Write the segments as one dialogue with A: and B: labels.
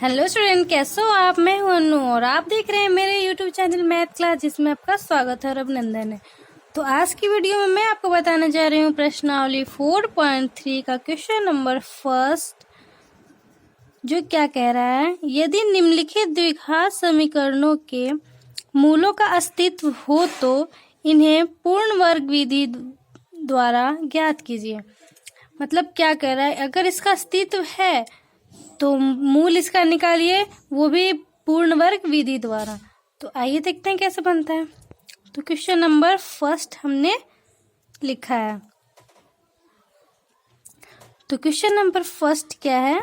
A: Hello student, कैसे हो आप। मैं हूं अनु और आप देख रहे हैं मेरे यूट्यूब चैनल मैथ क्लास, जिसमें आपका स्वागत है और अभिनंदन है। तो आज की वीडियो में मैं आपको बताने जा रही हूँ प्रश्नावली 4.3 का क्वेश्चन नंबर फर्स्ट, जो क्या कह रहा है। यदि निम्नलिखित द्विघात समीकरणों के मूलों का अस्तित्व हो तो इन्हें पूर्ण वर्ग विधि द्वारा ज्ञात कीजिए। मतलब क्या कह रहा है, अगर इसका अस्तित्व है तो मूल इसका निकालिए, वो भी पूर्ण वर्ग विधि द्वारा। तो आइए देखते हैं कैसे बनता है। तो क्वेश्चन नंबर फर्स्ट हमने लिखा है। तो क्वेश्चन नंबर फर्स्ट क्या है,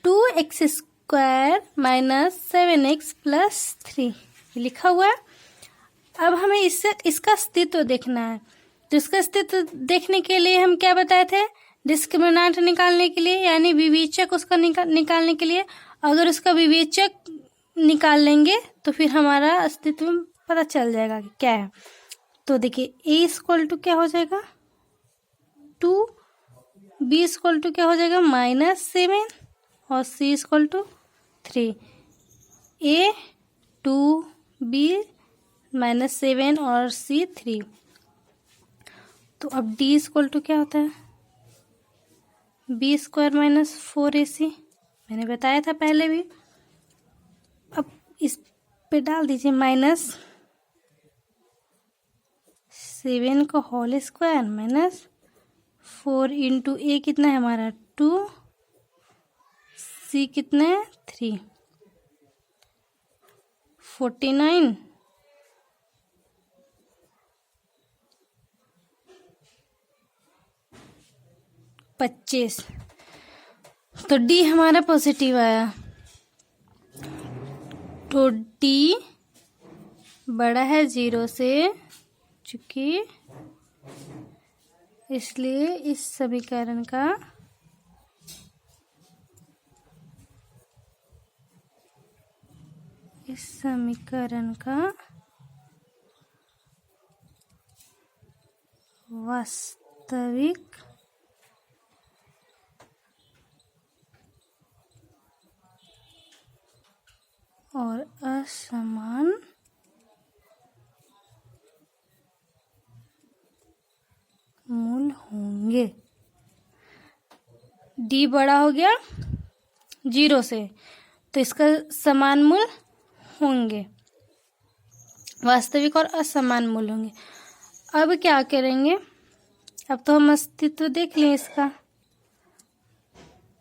A: 2x² माइनस 7x प्लस 3 लिखा हुआ है। अब हमें इसका अस्तित्व देखना है। तो इसका अस्तित्व देखने के लिए हम क्या बताए थे, डिस्क्रिमिनेंट निकालने के लिए, यानी विवेचक उसका निकालने के लिए। अगर उसका विवेचक निकाल लेंगे तो फिर हमारा अस्तित्व पता चल जाएगा कि क्या है। तो देखिए, a इक्वल टू क्या हो जाएगा 2, b इक्वल टू क्या हो जाएगा -7 और c equal to 3। a 2, b -7 और c 3। तो अब d इक्वल टू क्या होता है b² माइनस 4ac, मैंने बताया था पहले भी। अब इस पे डाल दीजिए -7 का whole square minus 4 into a कितना है हमारा 2, c कितना है 3, 49 25। तो d हमारा पॉजिटिव आया। तो d बड़ा है 0 से, चूंकि इसलिए इस समीकरण का वास्तविक और असमान मूल होंगे। d बड़ा हो गया 0 से, तो इसका समान मूल होंगे, वास्तविक और असमान मूल होंगे। अब क्या करेंगे, अब तो हम अस्तित्व देख लें इसका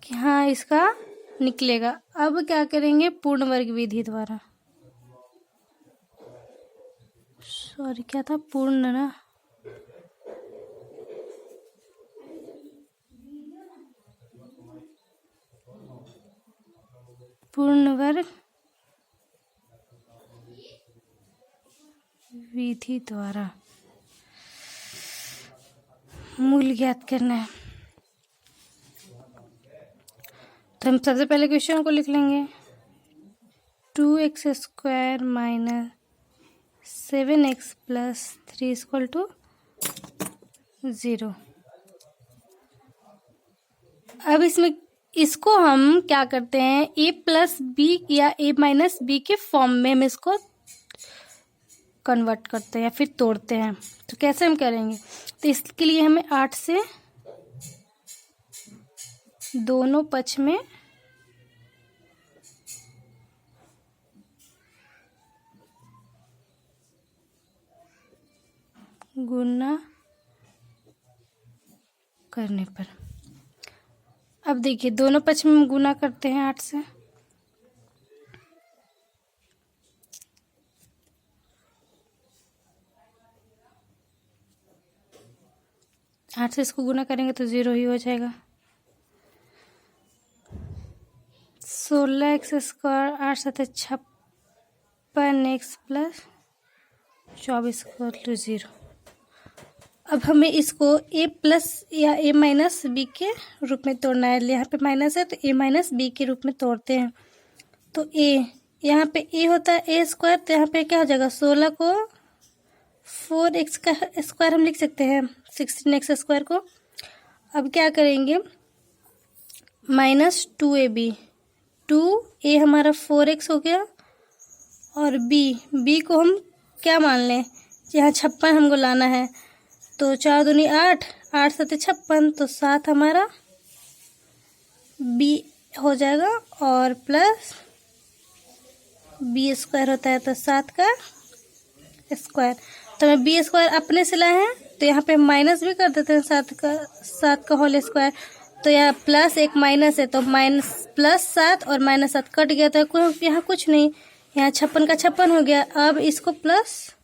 A: कि हाँ इसका निकलेगा। अब क्या करेंगे, पूर्ण वर्ग विधि द्वारा, सॉरी क्या था, पूर्ण ना, पूर्ण वर्ग विधि द्वारा मूल ज्ञात करना है। तो हम सबसे पहले क्वेश्चन को लिख लेंगे, 2x² minus 7x plus 3 equal to 0। अब इसको हम क्या करते हैं, a प्लस बी या a माइनस बी के फॉर्म में हम इसको कन्वर्ट करते हैं या फिर तोड़ते हैं। तो कैसे हम करेंगे, तो इसके लिए हमें 8 से दोनों पक्ष में गुना करने पर, अब देखिए दोनों पक्ष में हम गुना करते हैं 8 से, इसको गुना करेंगे तो 0 ही हो जाएगा। 16x² 8 7 56x plus 24 equal to 0। अब हमें इसको a प्लस या a माइनस बी के रूप में तोड़ना है। यहाँ पे माइनस है तो a माइनस बी के रूप में तोड़ते हैं। तो a यहाँ पे a होता है a², तो यहाँ पे क्या हो जाएगा, 16 को 4x का स्क्वायर हम लिख सकते हैं, 16x² को। अब क्या करेंगे, -2ab 2a हमारा 4x हो गया, और b को हम क्या मान लें, यहाँ 56 हमको लाना है, तो 4 दूनी 8, 8 सत्ते 56, तो 7 हमारा b हो जाएगा, और प्लस b स्क्वायर होता है तो 7 का स्क्वायर। तो हमें b स्क्वायर अपने से लाए हैं, तो यहाँ पे माइनस भी कर देते हैं 7 का होल स्क्वायर। तो यहाँ प्लस एक माइनस है, तो माइनस प्लस 7 और माइनस 7 कट गया, तो यहाँ कुछ नहीं, यहाँ 56 का 56 हो गया। अब इसको प्लस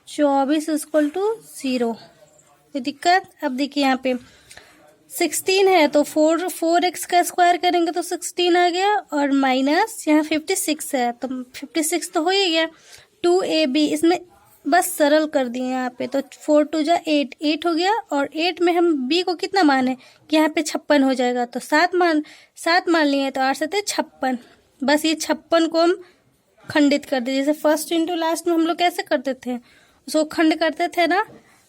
A: 24 इक्वल टू 0, कोई दिक्कत। अब देखिए यहाँ पे 16 है, तो 4x का स्क्वायर करेंगे तो 16 आ गया, और माइनस यहाँ 56 है, तो 56 तो हो ही गया। 2ab इसमें बस सरल कर दिए यहाँ पे, तो 4 2 जा 8 हो गया, और 8 में हम b को कितना माने कि यहाँ पे 56 हो जाएगा, तो 7 मान लिए, तो 8 7 56। बस ये 56 को हम खंडित कर दिए, जैसे फर्स्ट इंटू लास्ट में हम लोग कैसे करते थे, उसको खंड करते थे ना,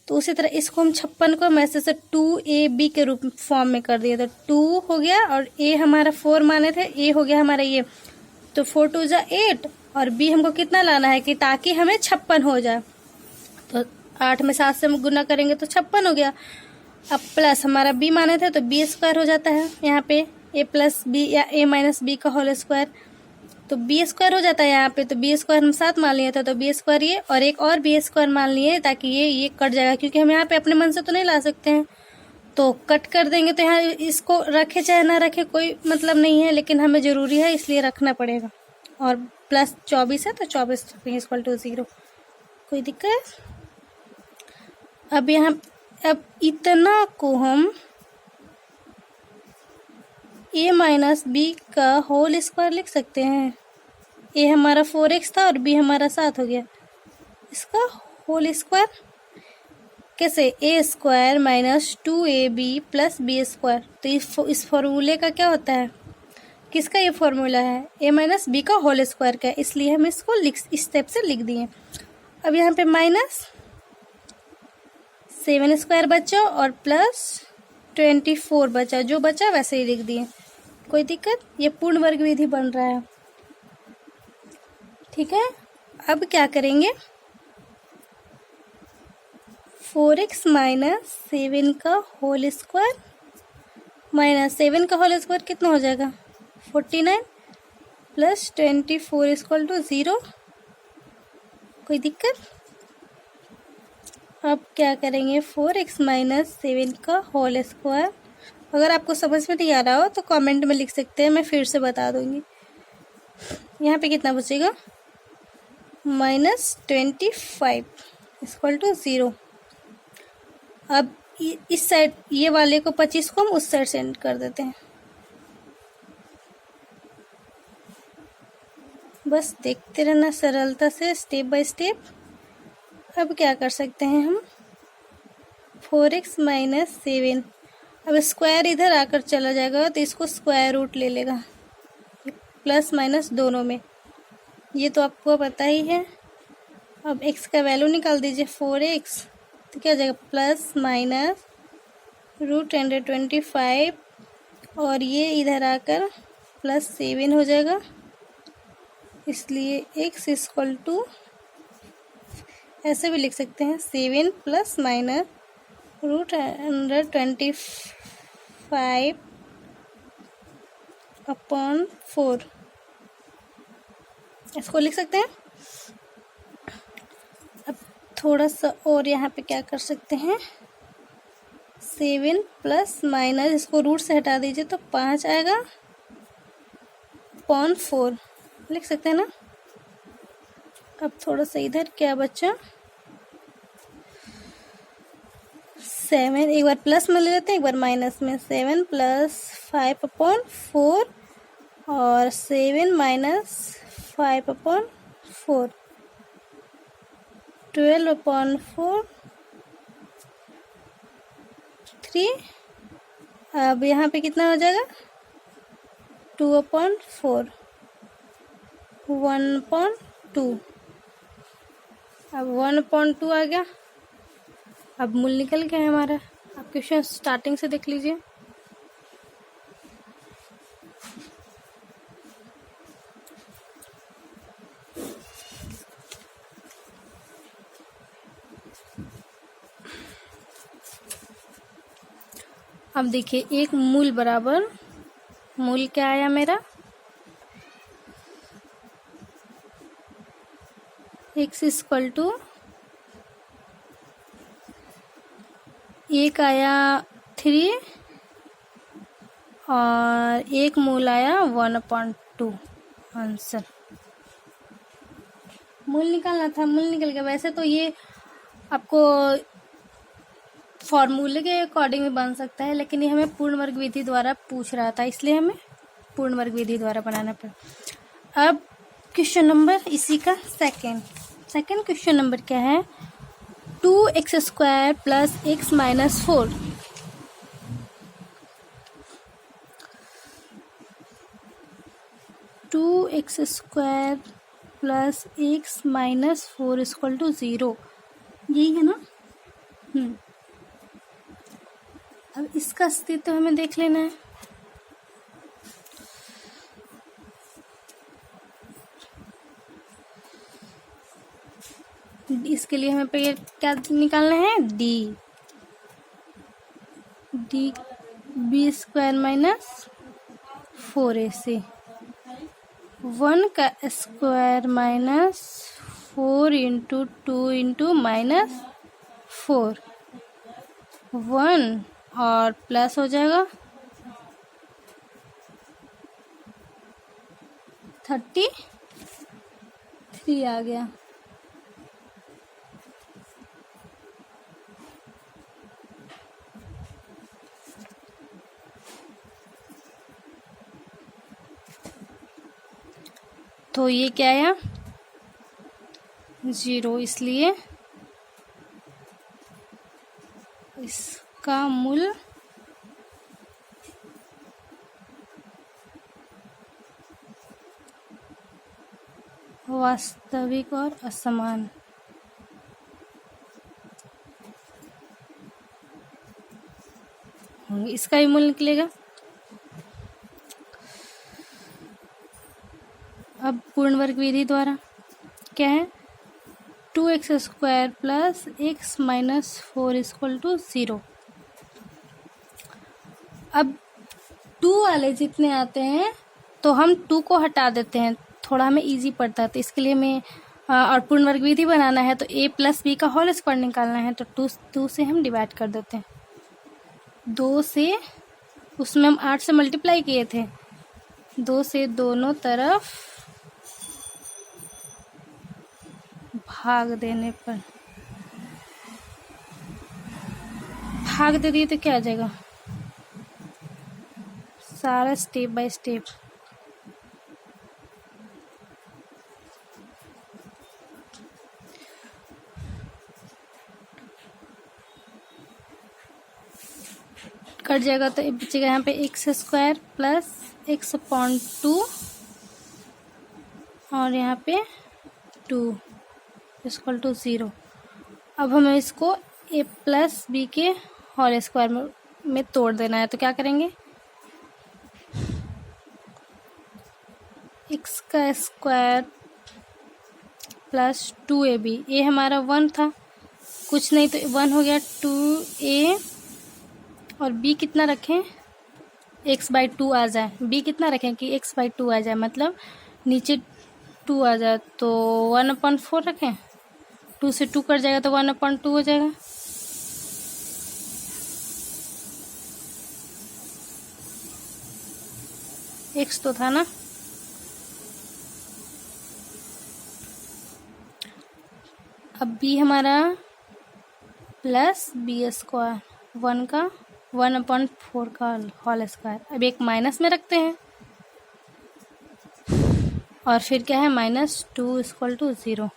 A: तो उसी तरह इसको हम 56 को हम ऐसे से 2ab के रूप फॉर्म में कर दिए, तो 2 हो गया, और a हमारा 4 माने थे, a हो गया हमारा ये, तो 4 2 जा 8, और b हमको कितना लाना है कि ताकि हमें 56 हो जाए, तो 8 में 7 से हम गुना करेंगे तो 56 हो गया। अब प्लस हमारा b माने थे, तो b स्क्वायर हो जाता है यहाँ पे, a प्लस b या a माइनस b का होल स्क्वायर, तो b स्क्वायर हो जाता है यहाँ पे, तो b स्क्वायर हम 7 मान लिए थे, तो b स्क्वायर ये, और एक और b स्क्वायर मान लिए, ताकि ये कट जाएगा, क्योंकि हम यहाँ पे अपने मन से तो नहीं ला सकते हैं, तो कट कर देंगे। तो यहाँ इसको रखे चाहे ना रखे कोई मतलब नहीं है, लेकिन हमें ज़रूरी है इसलिए रखना पड़ेगा। और प्लस 24 है, तो 24 इक्वल टू 0, कोई दिक्कत। अब इतना को हम a माइनस b का होल स्क्वायर लिख सकते हैं। a हमारा 4x था और b हमारा 7 हो गया, इसका होल स्क्वायर कैसे, a square minus 2ab plus b square. तो इस फॉर्मूले का क्या होता है, किसका ये फॉर्मूला है, a माइनस b का होल स्क्वायर का, इसलिए हम इसको इस स्टेप से लिख दिए। अब यहाँ पे माइनस 7 स्क्वायर बचा और प्लस 24 बचा, जो बचा वैसे ही लिख दिए, कोई दिक्कत। ये पूर्ण वर्ग विधि बन रहा है, ठीक है। अब क्या करेंगे, 4x माइनस 7 का होल स्क्वायर, माइनस 7 का होल स्क्वायर कितना हो जाएगा 49, प्लस 24 इक्वल टू 0, कोई दिक्कत। अब क्या करेंगे, 4x माइनस 7 का होल स्क्वायर, अगर आपको समझ में नहीं आ रहा हो तो कमेंट में लिख सकते हैं, मैं फिर से बता दूंगी। यहाँ पे कितना बचेगा, माइनस 25 इक्वल टू 0। अब इस साइड ये वाले को 25 को हम उस साइड सेंड कर देते हैं, बस देखते रहना सरलता से स्टेप बाय स्टेप। अब क्या कर सकते हैं हम, 4x माइनस 7, अब स्क्वायर इधर आकर चला जाएगा तो इसको स्क्वायर रूट ले लेगा, प्लस माइनस दोनों में, ये तो आपको पता ही है। अब x का वैल्यू निकाल दीजिए 4x, तो क्या हो जाएगा प्लस माइनस √125, और ये इधर आकर प्लस 7 हो जाएगा, इसलिए x इक्वल टू ऐसे भी लिख सकते हैं 7 प्लस माइनस √125 अपॉन 4, इसको लिख सकते हैं। अब थोड़ा सा और यहाँ पे क्या कर सकते हैं, 7 प्लस माइनस, इसको रूट से हटा दीजिए तो 5 आएगा, अपॉन 4 लिख सकते हैं ना। अब थोड़ा सा इधर क्या बचा, 7, एक बार प्लस में ले लेते हैं एक बार माइनस में, 7 प्लस 5 अपॉन 4 और 7 माइनस 5 अपॉन 4, 12 अपॉन 4, 3। अब यहाँ पे कितना हो जाएगा 2 अपॉन 4, 1 अपॉन 2, अब 1 अपॉन 2 आ गया। अब मूल निकल गया है हमारा। आप क्वेश्चन स्टार्टिंग से देख लीजिए। अब देखिए एक मूल बराबर, मूल क्या आया मेरा, x इक्वल टू एक आया 3 और एक मूल आया 1/2। आंसर मूल निकालना था, मूल निकल गया। वैसे तो ये आपको फॉर्मूले के अकॉर्डिंग भी बन सकता है, लेकिन ये हमें पूर्ण वर्ग विधि द्वारा पूछ रहा था, इसलिए हमें पूर्ण वर्ग विधि द्वारा बनाना पड़ा। अब क्वेश्चन नंबर इसी का सेकंड क्वेश्चन नंबर क्या है, 2x² plus x minus 4। Two x square plus x minus 4 equal to 0, यही है ना। अब इसका अस्तित्व हमें देख लेना है। इसके लिए हमें पहले क्या निकालना है, D B square minus 4ac, 1 का square minus 4 into 2 into minus 4, 1 और प्लस हो जाएगा 33 आ गया। तो ये क्या आया, 0, इसलिए इसका मूल वास्तविक और असमान। इसका भी मूल निकलेगा। अब पूर्ण वर्ग विधि द्वारा क्या है, 2x² plus x minus 4 equal to 0। अब 2 वाले जितने आते हैं तो हम 2 को हटा देते हैं, थोड़ा हमें इजी पड़ता है। तो इसके लिए हमें और पूर्ण वर्ग विधि बनाना है तो a प्लस बी का होल स्क्वायर निकालना है, तो 2 से हम डिवाइड कर देते हैं। 2 से, उसमें हम 8 से मल्टीप्लाई किए थे, 2 से दोनों तरफ भाग देने पर, भाग दे दिए तो क्या आ जाएगा, सारा स्टेप बाय स्टेप। कट जाएगा तो बचेगा यहाँ पे x² प्लस x/2 और यहाँ पे 2 इक्वल टू 0। अब हमें इसको a प्लस बी के होल स्क्वायर में तोड़ देना है, तो क्या करेंगे, x का स्क्वायर प्लस 2ab, a हमारा 1 था, कुछ नहीं तो 1 हो गया, 2a और b कितना रखें, x/2 आ जाए, b कितना रखें कि x/2 आ जाए, मतलब नीचे 2 आ जाए, तो 1/4 रखें, 2 से 2 कट जाएगा तो 1/2 हो जाएगा। x तो था ना, अब b हमारा प्लस b², 1 का 1/4 का होल स्क्वायर। अब एक माइनस में रखते हैं और फिर क्या है, -2 इक्वल टू 0।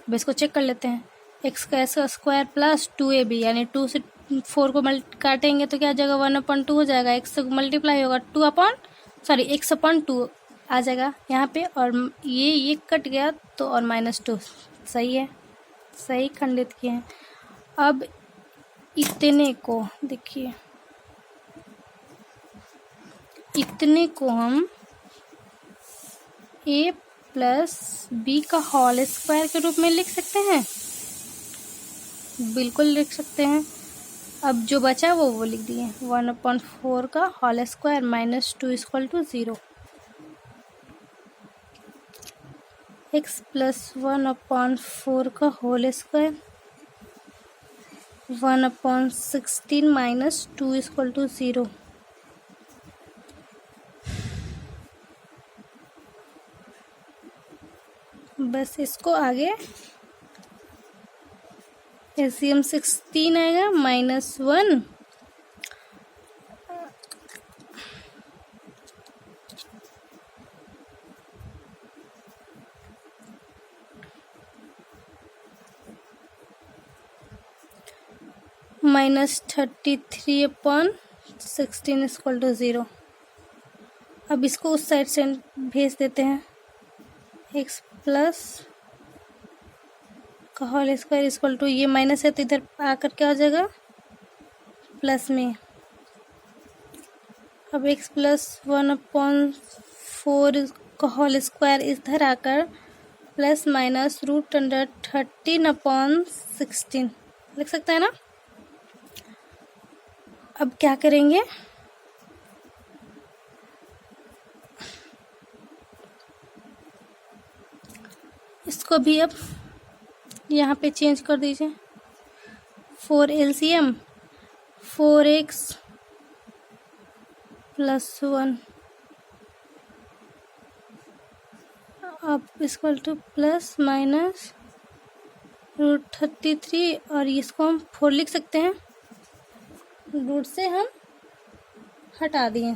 A: अब इसको चेक कर लेते हैं, x का स्क्वायर प्लस 2ab, यानी 2 से 4 को काटेंगे तो क्या आ जाएगा, 1/2 हो जाएगा, x से मल्टीप्लाई होगा x/2 आ जाएगा यहाँ पे, और ये कट गया तो और -2, सही है, सही खंडित किए हैं। अब इतने को देखिए, इतने को हम a प्लस बी का होल स्क्वायर के रूप में लिख सकते हैं, बिल्कुल लिख सकते हैं। अब जो बचा वो लिख दिए 1/4 का whole square minus 2 equal to 0। x plus 1/4 का whole square 1/16 minus 2 equal to 0। बस इसको आगे LCM 16 आएगा -1 -33/16 इक्वल टू 0। अब इसको उस साइड से भेज देते हैं। x प्लस का होल स्क्वायर इक्वल टू, ये माइनस है तो इधर आकर क्या हो जाएगा प्लस में। अब x प्लस 1/4 का होल स्क्वायर इधर आकर प्लस माइनस √13/16 लिख सकते हैं ना। अब क्या करेंगे, इसको भी अब यहाँ पे चेंज कर दीजिए। 4 LCM 4x प्लस 1 अब इक्वल टू प्लस माइनस √33 और इसको हम 4 लिख सकते हैं। रूट से हम हटा दिए।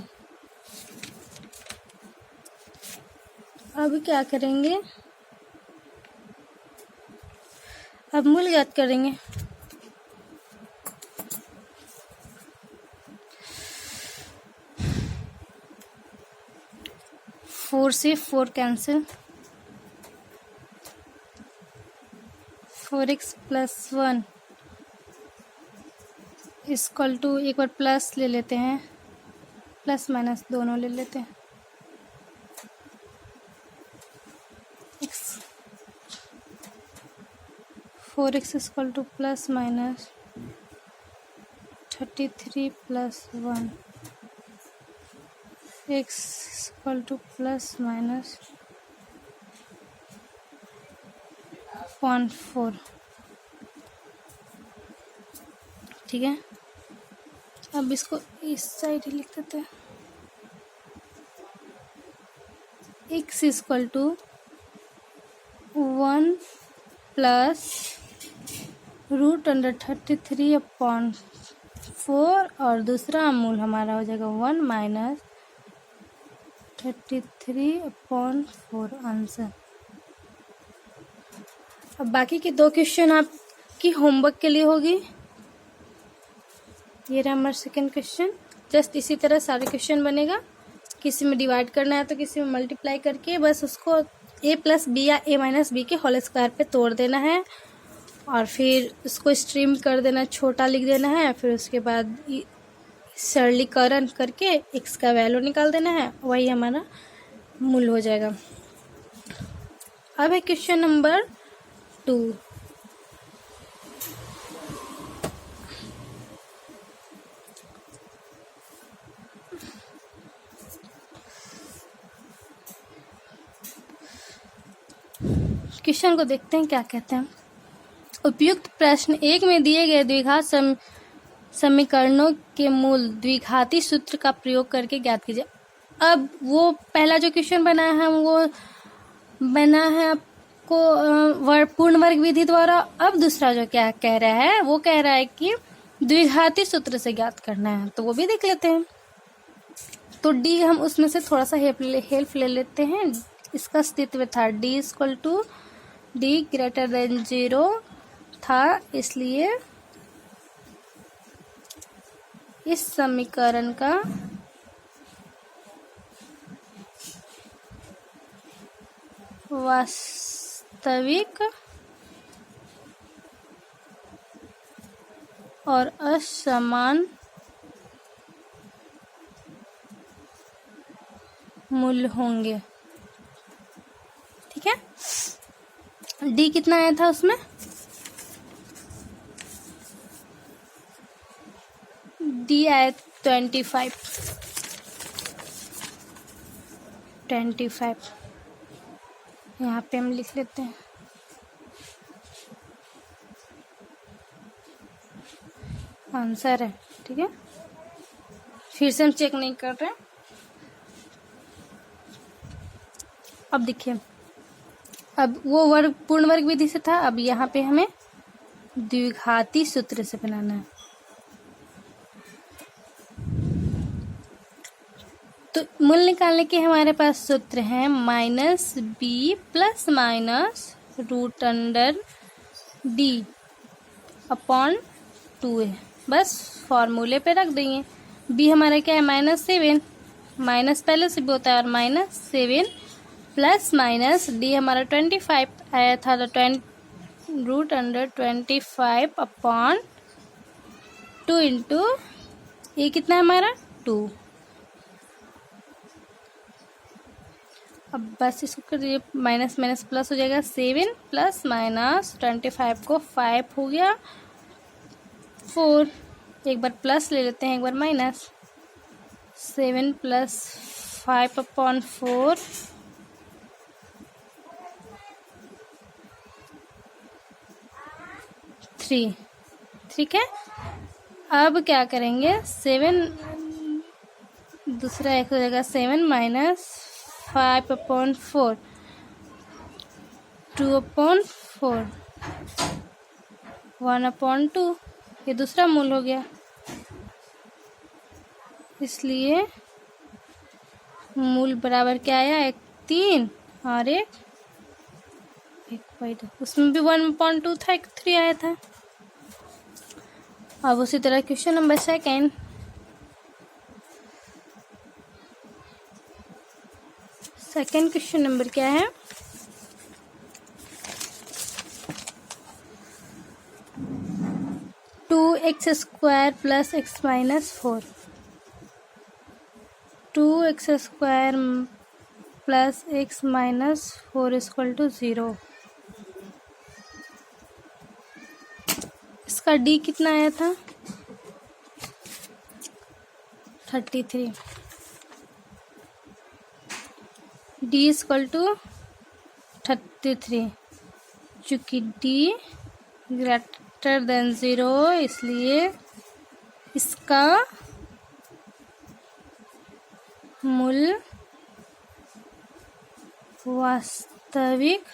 A: अब क्या करेंगे, अब मूल ज्ञात करेंगे। फोर से 4 cancel, 4x plus 1 equal to, एक बार प्लस ले लेते हैं, प्लस माइनस दोनों ले लेते हैं। x 4x equal two plus minus 33 plus 1 x equal two plus minus 0.4। ठीक है, अब इसको इस साइड ही लिख देते हैं। x इक्वल टू 1 प्लस √33/4 और दूसरा मूल हमारा हो जाएगा 1 माइनस 33/4 आंसर। अब बाकी के 2 क्वेश्चन आपकी होमवर्क के लिए होगी। ये रहा हमारा सेकेंड क्वेश्चन। जस्ट इसी तरह सारे क्वेश्चन बनेगा। किसी में डिवाइड करना है तो किसी में मल्टीप्लाई करके बस उसको a प्लस बी या a माइनस बी के होल स्क्वायर पे तोड़ देना है और फिर उसको स्ट्रीम कर देना, छोटा लिख देना है। फिर उसके बाद सरलीकरण करके x का वैल्यू निकाल देना है, वही हमारा मूल हो जाएगा। अब है क्वेश्चन नंबर 2। क्वेश्चन को देखते हैं क्या कहते हैं। उपयुक्त प्रश्न 1 में दिए गए द्विघात समीकरणों के मूल द्विघाती सूत्र का प्रयोग करके ज्ञात कीजिए। अब वो पहला जो क्वेश्चन बना है वो बना है आपको पूर्ण वर्ग विधि द्वारा। अब दूसरा जो क्या कह रहा है वो कह रहा है कि द्विघाती सूत्र से ज्ञात करना है, तो वो भी देख लेते हैं। तो डी हम उसमें से थोड़ा सा हेल्प ले लेते हैं। इसका अस्तित्व था D equal to D greater than 0 था, इसलिए इस समीकरण का वास्तविक और असमान मूल्य होंगे। ठीक है, डी कितना आया था उसमें डी आया 25। 25 यहाँ पे हम लिख लेते हैं। आंसर है, ठीक है। फिर से हम चेक नहीं कर रहे। अब देखिए, अब वो वर्ग पूर्ण वर्ग विधि से था, अब यहाँ पे हमें द्विघाती सूत्र से बनाना है। तो मूल निकालने के हमारे पास सूत्र है -b plus minus root under d upon 2a। बस फॉर्मूले पे रख देंगे। b हमारा क्या है -7, माइनस पहले से भी होता है, और -7 प्लस माइनस d हमारा 25 आया था, तो रूट अंडर 25 अपॉन 2 इंटू ये कितना है हमारा 2। अब बस इसको कर दीजिए, माइनस माइनस प्लस हो जाएगा, 7 प्लस माइनस 25 को 5 हो गया 4। एक बार प्लस ले लेते हैं, एक बार माइनस। 7 प्लस 5 अपॉन 4 3, ठीक है। अब क्या करेंगे, 7 दूसरा एक हो जाएगा 7 माइनस 5 अपॉन 4, 2 अपॉन 4, 1 अपॉन 2, ये दूसरा मूल हो गया। इसलिए मूल बराबर क्या आया, 1 3 और 1 उसमें भी 1/2 था, 1 3 आया था। अब उसी तरह question number 2। Second question number क्या है, two x square plus x minus 4। 2x square plus x minus 4 equal to 0। इसका d कितना आया था 33। d इक्वल टू 33, चूँकि d ग्रेटर देन 0, इसलिए इसका मूल वास्तविक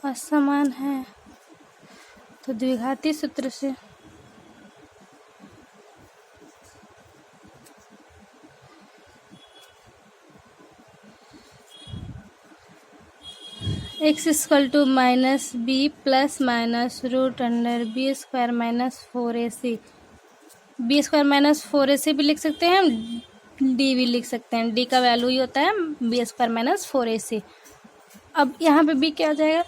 A: असमान है। तो द्विघाती सूत्र से x equal to minus b plus minus root under b square minus 4ac। B square minus 4ac भी लिख सकते हैं, डी भी लिख सकते हैं। डी का वैल्यू ही होता है बी स्क्वायर माइनस 4ac। अब यहाँ पे बी क्या आ जाएगा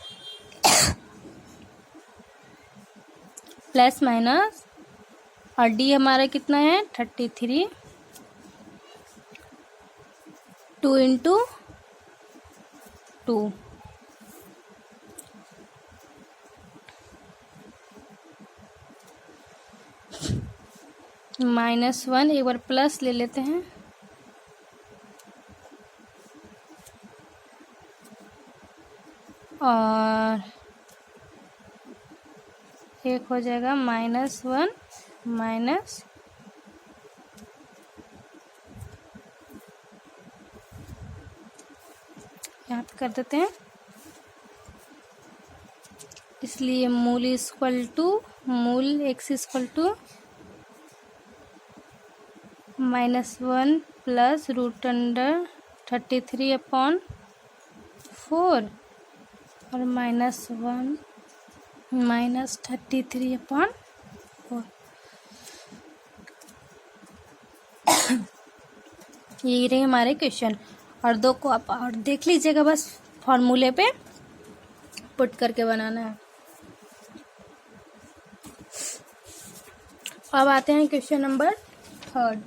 A: प्लस माइनस, और डी हमारा कितना है 33, 2 इंटू 2, -1, एक बार प्लस ले लेते हैं, और एक हो जाएगा -1 माइनस यहाँ पे कर देते हैं। इसलिए मूल इक्वल टू मूल x equal to -1 plus root under 33 upon 4 और -1 माइनस 33 अपॉन 4। यही रहे हमारे क्वेश्चन, और 2 को आप और देख लीजिएगा, बस फॉर्मूले पे पुट करके बनाना है। अब आते हैं क्वेश्चन नंबर 3।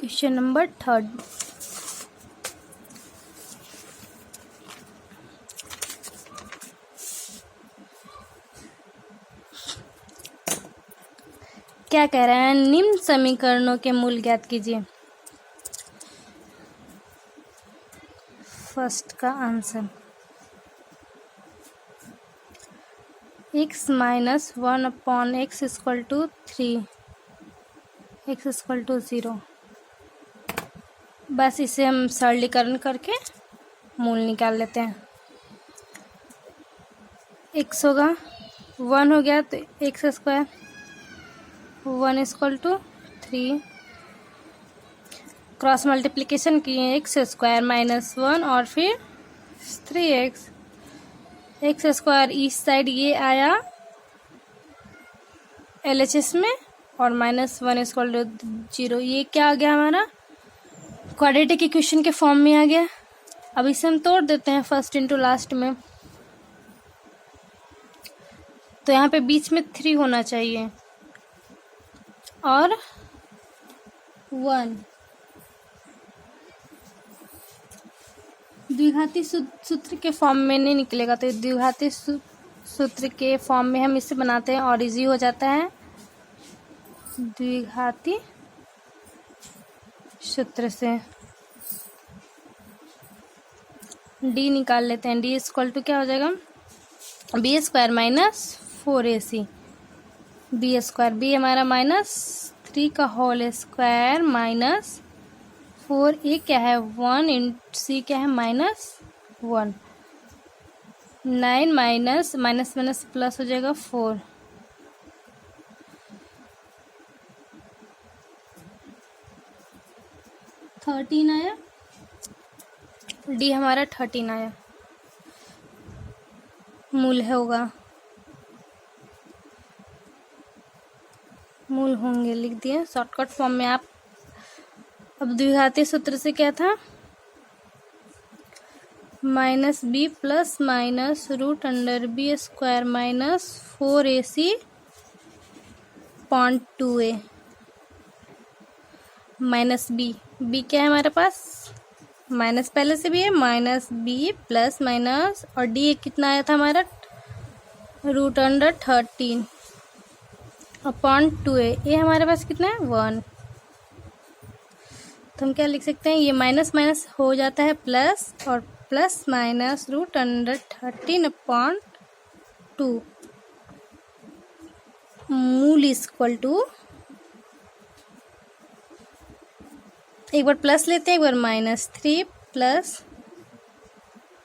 A: क्वेश्चन नंबर 3, क्या कह रहा है, निम्न समीकरणों के मूल ज्ञात कीजिए। फर्स्ट का answer x minus 1/x equal to 3, x equal to 0। बस इसे हम सरलीकरण करके मूल निकाल लेते हैं। x होगा 1 हो गया तो x square 1 equal to 3, cross multiplication किए x स्क्वायर माइनस 1 और फिर 3x, एक्स स्क्वायर इस साइड ये आया LHS में और -1 इक्वल टू 0। ये क्या आ गया, हमारा क्वाड्रेटिक इक्वेशन के फॉर्म में आ गया। अब इसे हम तोड़ देते हैं फर्स्ट इंटू लास्ट में, तो यहाँ पे बीच में 3 होना चाहिए और 1। द्विघाती सूत्र के फॉर्म में नहीं निकलेगा, तो द्विघाती सूत्र के फॉर्म में हम इसे बनाते हैं और इजी हो जाता है। द्विघाती सूत्र से d निकाल लेते हैं। d इक्वल टू क्या हो जाएगा, b square minus 4ac, b square, b हमारा -3 का होल स्क्वायर माइनस 4a क्या है 1 इन c क्या है -1, 9 माइनस माइनस प्लस हो जाएगा 4, 13 आया, डी हमारा 13 आया, मूल होगा, मूल होंगे लिख दिए शॉर्टकट फॉर्म में आप। अब द्विघाती सूत्र से क्या था, -b plus minus root under b square minus 4ac point 2a minus b, b क्या है हमारे पास माइनस पहले से भी है, -b प्लस माइनस और d कितना आया था हमारा रूट अंडर 13 अपॉन 2a, ये हमारे पास कितना है 1। तो हम क्या लिख सकते हैं, ये माइनस माइनस हो जाता है प्लस और plus minus root under 13 upon 2 मूल इक्वल टू, एक बार प्लस लेते हैं एक बार -3 प्लस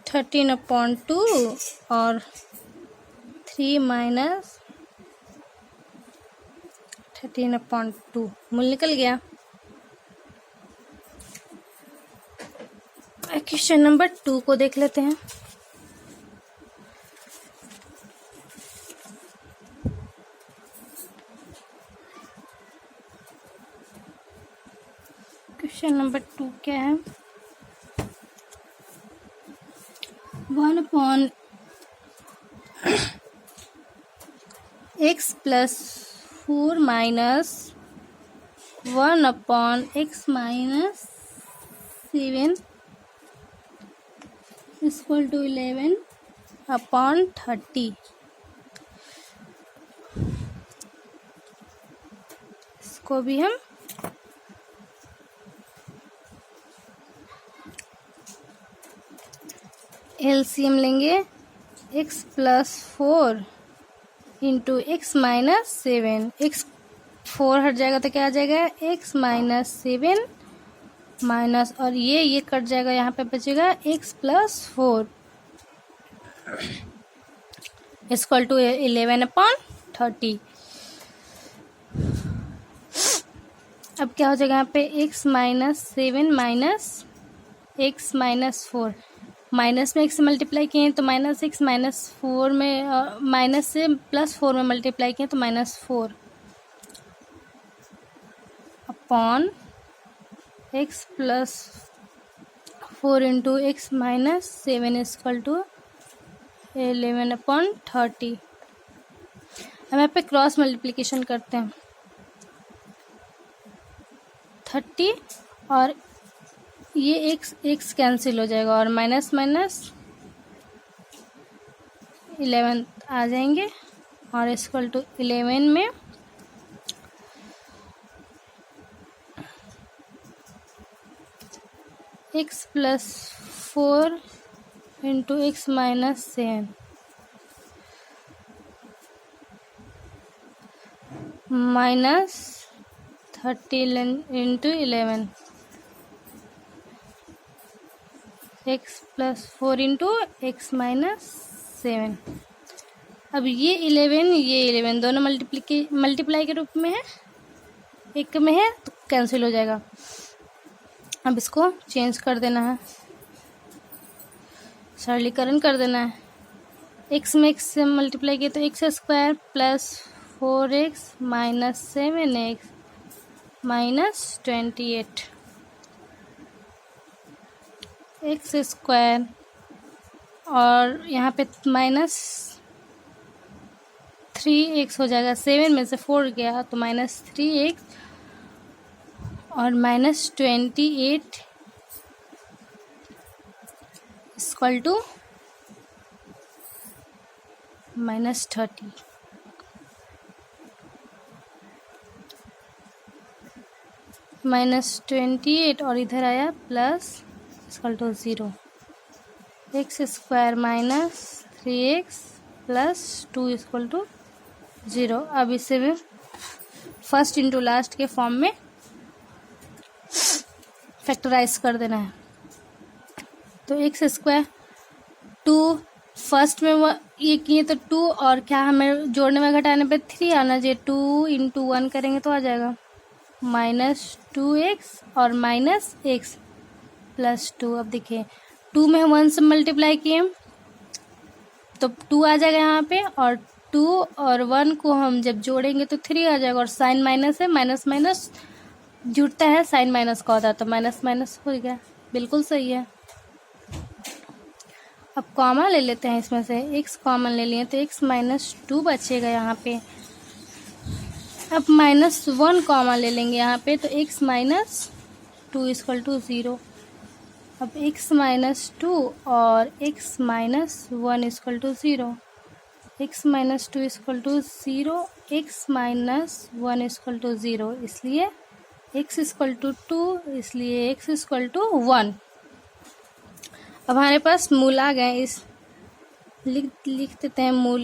A: 13 अपॉन 2 और 3 माइनस 13 अपॉन 2, मूल निकल गया। क्वेश्चन नंबर 2 को देख लेते हैं। क्वेश्चन नंबर 2 क्या है, 1 upon x plus 4 minus 1 upon x minus 7 equal to 11 upon 30। इसको भी हम एलसीएम लेंगे, x plus 4 into x minus 7, x 4 हट जाएगा तो क्या आ जाएगा x माइनस 7 माइनस और ये कट जाएगा, यहाँ पे बचेगा x plus 4 equal to 11 upon 30। अब क्या हो जाएगा यहाँ पे x minus 7 minus x minus 4, minus में x से मल्टीप्लाई किए तो -x माइनस 4 में माइनस से +4 में मल्टीप्लाई किए तो -4 upon x plus 4 into x minus 7 equal to 11 upon 30। हम यहाँ पे क्रॉस मल्टीप्लिकेशन करते हैं, 30 और ये x कैंसिल हो जाएगा और माइनस माइनस 11 आ जाएंगे और इक्वल टू 11 में x plus 4 into x minus 7 minus 30 into 11 x plus 4 into x minus 7। अब ये 11 दोनों मल्टीप्लाई के रूप में है, एक में है तो कैंसिल हो जाएगा। अब इसको चेंज कर देना है, सरलीकरण कर देना है। x में x से मल्टीप्लाई किया तो x square plus 4x minus 7x minus 28 x square, और यहाँ पे माइनस 3x हो जाएगा। 7 में से 4 गया तो माइनस 3x और minus 28 equal to minus 30। Minus 28 और इधर आया plus equal to 0। X square minus 3x plus 2 equal to 0। अब इसे भी फर्स्ट इंटू लास्ट के फॉर्म में फैक्टराइज कर देना है। तो एक्स स्क्वायर 2 फर्स्ट में ये किए तो 2, और क्या हमें जोड़ने में घटाने पे 3 आना चाहिए। 2 इंटू 1 करेंगे तो आ जाएगा माइनस 2x और माइनस x प्लस 2। अब देखिए 2 में 1 से मल्टीप्लाई किए तो 2 आ जाएगा यहाँ पे, और 2 और 1 को हम जब जोड़ेंगे तो 3 आ जाएगा। और साइन माइनस है, माइनस माइनस जुड़ता है, साइन माइनस का होता है, तो माइनस माइनस हो गया, बिल्कुल सही है। अब कॉमन ले लेते हैं, इसमें से x कॉमन ले लिए तो x माइनस 2 बचेगा यहाँ पे। अब माइनस 1 कॉमन ले लेंगे यहाँ पे तो x माइनस 2 इक्वल टू 0। अब x माइनस 2 और x minus 1 equal to 0। x minus 2 equal to 0, x minus 1 equal to 0, इसलिए x इक्वल टू 2, इसलिए x इक्वल टू 1। अब हमारे पास मूल आ गए, इस लिख देते हैं मूल